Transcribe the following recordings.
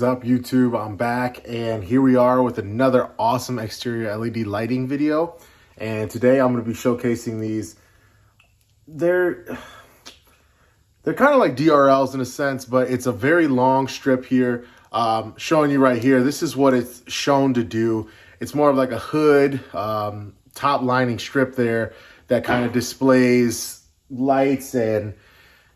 is up, YouTube? I'm back, and here we are with another awesome exterior LED lighting video. And today I'm going to be showcasing these. They're kind of like DRLs in a sense, but it's a very long strip here. Showing you right here, this is what it's shown to do. It's more of like a hood, top lining strip there that kind of displays lights, and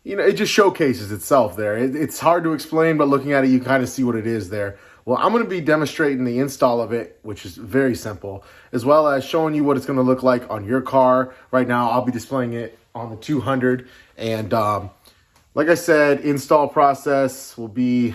it just showcases itself there. It's hard to explain, but looking at it, you kind of see what it is there. Well, I'm going to be demonstrating the install of it, which is very simple, as well as showing you what it's going to look like on your car. Right now, I'll be displaying it on the 200. And like I said, install process will be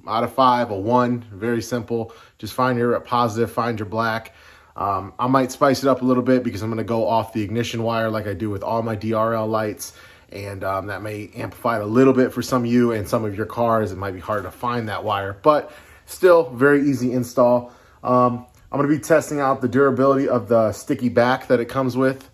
out of 5, a 1. Very simple. Just find your positive, find your black. I might spice it up a little bit because I'm going to go off the ignition wire like I do with all my DRL lights. And that may amplify it a little bit for some of you, and some of your cars, it might be hard to find that wire, but still very easy install. I'm going to be testing out the durability of the sticky back that it comes with.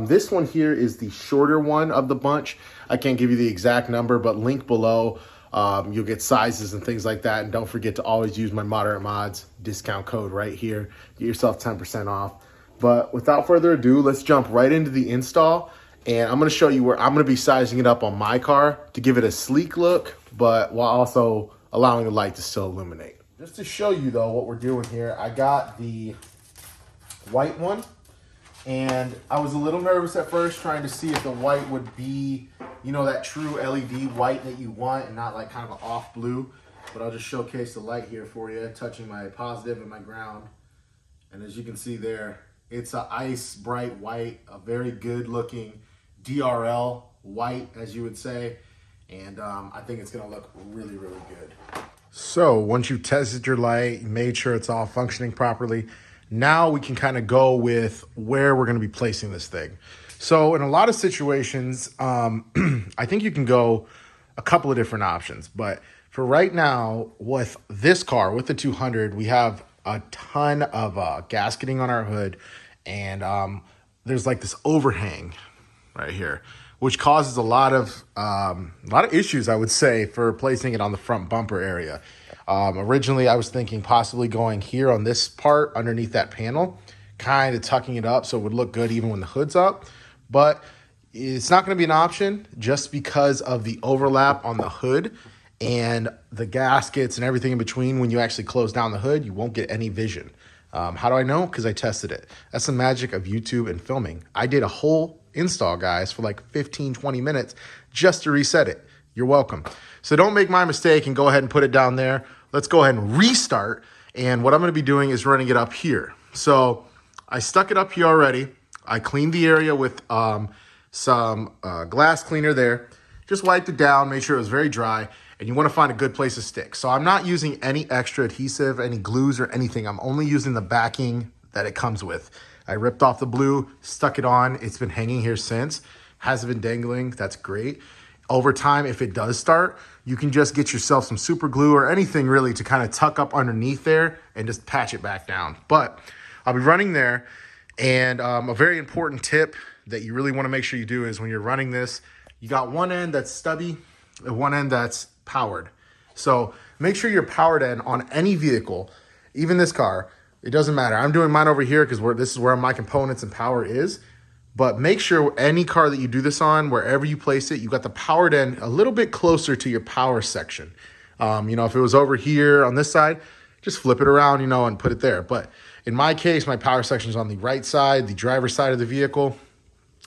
This one here is the shorter one of the bunch. I can't give you the exact number, but link below. You'll get sizes and things like that. And don't forget to always use my Moderate Mods discount code right here. Get yourself 10% off. But without further ado, let's jump right into the install. And I'm going to show you where I'm going to be sizing it up on my car to give it a sleek look, but while also allowing the light to still illuminate. Just to show you though what we're doing here, I got the white one, and I was a little nervous at first trying to see if the white would be, that true LED white that you want and not like kind of an off blue. But I'll just showcase the light here for you, touching my positive and my ground. And as you can see there, it's a ice bright white, a very good looking DRL white, as you would say. And I think it's gonna look really, really good. So once you've tested your light, made sure it's all functioning properly, now we can kind of go with where we're gonna be placing this thing. So in a lot of situations, I think you can go a couple of different options. But for right now, with this car, with the 200, we have a ton of gasketing on our hood, and there's like this overhang right here, which causes a lot of issues, I would say, for placing it on the front bumper area. Originally, I was thinking possibly going here on this part underneath that panel, kind of tucking it up so it would look good even when the hood's up. But it's not going to be an option just because of the overlap on the hood and the gaskets and everything in between. When you actually close down the hood, you won't get any vision. How do I know? Because I tested it. That's the magic of YouTube and filming. I did a whole install, guys, for like 15-20 minutes just to reset it. You're welcome. So don't make my mistake and go ahead and put it down there. Let's go ahead and restart. And what I'm going to be doing is running it up here. So I stuck it up here already. I cleaned the area with some glass cleaner there. Just wiped it down, made sure it was very dry. And you want to find a good place to stick. So I'm not using any extra adhesive, any glues or anything. I'm only using the backing that it comes with. I ripped off the blue, stuck it on. It's been hanging here since. Hasn't been dangling. That's great. Over time, if it does start, you can just get yourself some super glue or anything really to kind of tuck up underneath there and just patch it back down. But I'll be running there. And a very important tip that you really want to make sure you do is when you're running this, you got one end that's stubby and one end that's powered. So make sure your powered end on any vehicle, even this car, it doesn't matter. I'm doing mine over here because this is where my components and power is. But make sure any car that you do this on, wherever you place it, you got the powered end a little bit closer to your power section. If it was over here on this side, just flip it around, and put it there. But in my case, my power section is on the right side, the driver's side of the vehicle.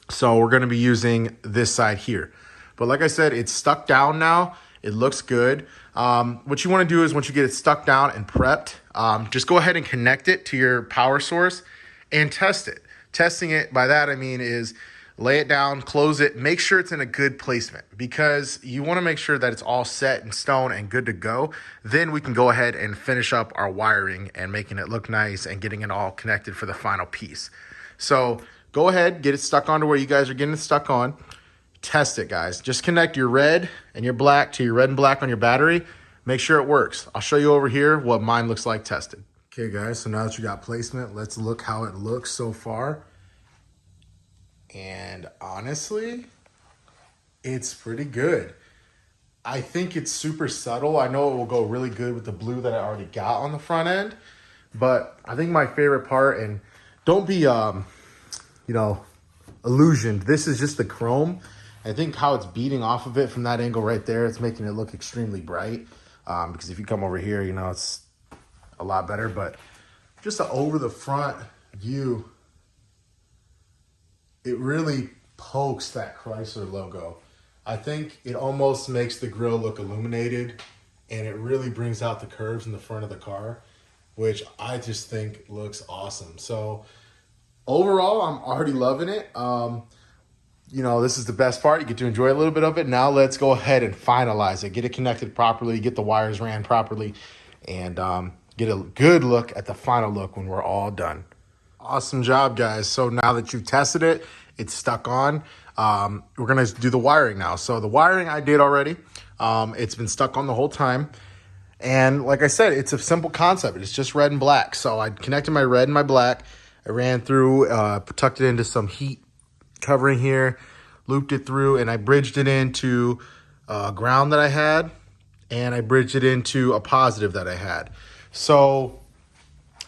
So we're going to be using this side here. But like I said, it's stuck down now. It looks good. What you want to do is once you get it stuck down and prepped, just go ahead and connect it to your power source and test it. Testing it, by that I mean is lay it down, close it, make sure it's in a good placement, because you want to make sure that it's all set in stone and good to go. Then we can go ahead and finish up our wiring and making it look nice and getting it all connected for the final piece. So go ahead, get it stuck onto where you guys are getting it stuck on. Test it, guys. Just connect your red and your black to your red and black on your battery. Make sure it works. I'll show you over here what mine looks like tested. Okay, guys, so now that you got placement, let's look how it looks so far. And honestly, it's pretty good. I think it's super subtle. I know it will go really good with the blue that I already got on the front end, but I think my favorite part, and don't be, illusioned. This is just the chrome. I think how it's beating off of it from that angle right there, it's making it look extremely bright. Because if you come over here, it's a lot better, but just an over the front view, it really pokes that Chrysler logo. I think it almost makes the grille look illuminated, and it really brings out the curves in the front of the car, which I just think looks awesome. So overall, I'm already loving it. This is the best part. You get to enjoy a little bit of it. Now let's go ahead and finalize it. Get it connected properly, get the wires ran properly, and get a good look at the final look when we're all done. Awesome job, guys. So now that you've tested it, it's stuck on. We're going to do the wiring now. So the wiring I did already. It's been stuck on the whole time. And like I said, it's a simple concept. It's just red and black. So I connected my red and my black. I ran through, tucked it into some heat covering here, looped it through, and I bridged it into ground that I had, and I bridged it into a positive that I had. So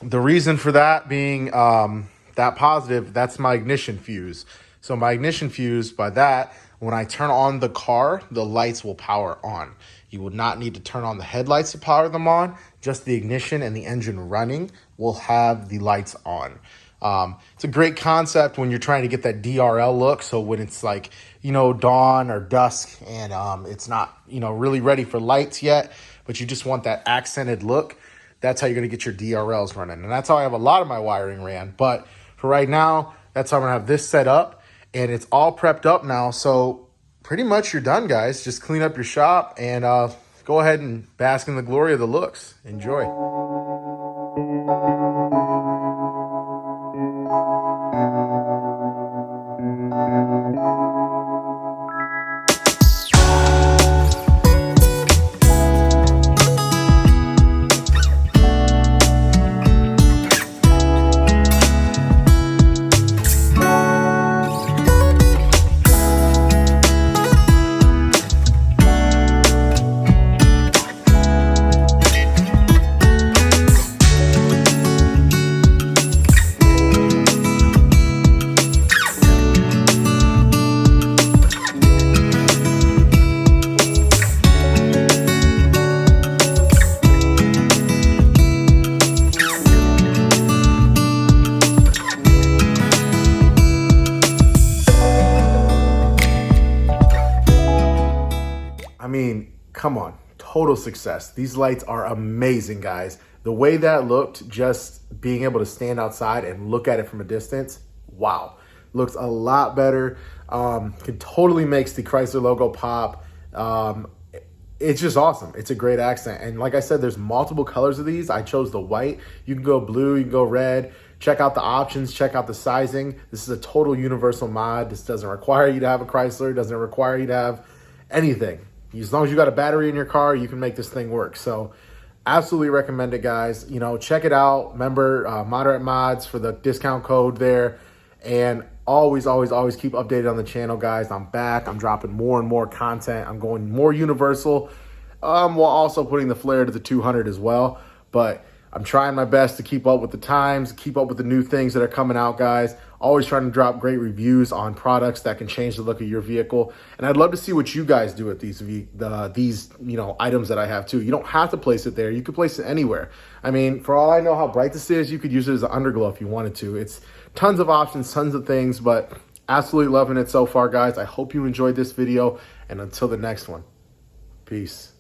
the reason for that being that positive, that's my ignition fuse. So my ignition fuse, by that, when I turn on the car, the lights will power on. You will not need to turn on the headlights to power them on. Just the ignition and the engine running will have the lights on. It's a great concept when you're trying to get that DRL look. So when it's like, dawn or dusk and it's not, really ready for lights yet, but you just want that accented look. That's how you're going to get your DRLs running. And that's how I have a lot of my wiring ran. But for right now, that's how I'm going to have this set up. And it's all prepped up now. So pretty much you're done, guys. Just clean up your shop and go ahead and bask in the glory of the looks. Enjoy. Come on, total success. These lights are amazing, guys. The way that looked, just being able to stand outside and look at it from a distance, wow. Looks a lot better. Can totally makes the Chrysler logo pop. It's just awesome. It's a great accent. And like I said, there's multiple colors of these. I chose the white. You can go blue, you can go red. Check out the options, check out the sizing. This is a total universal mod. This doesn't require you to have a Chrysler. It doesn't require you to have anything. As long as you got a battery in your car, you can make this thing work. So absolutely recommend it, guys. Check it out. Remember, Moderate Mods for the discount code there. And always, always, always keep updated on the channel, guys. I'm back. I'm dropping more and more content. I'm going more universal while also putting the flair to the 200 as well. But I'm trying my best to keep up with the times, keep up with the new things that are coming out, guys. Always trying to drop great reviews on products that can change the look of your vehicle. And I'd love to see what you guys do with these items that I have too. You don't have to place it there. You could place it anywhere. I mean, for all I know how bright this is, you could use it as an underglow if you wanted to. It's tons of options, tons of things, but absolutely loving it so far, guys. I hope you enjoyed this video, and until the next one, peace.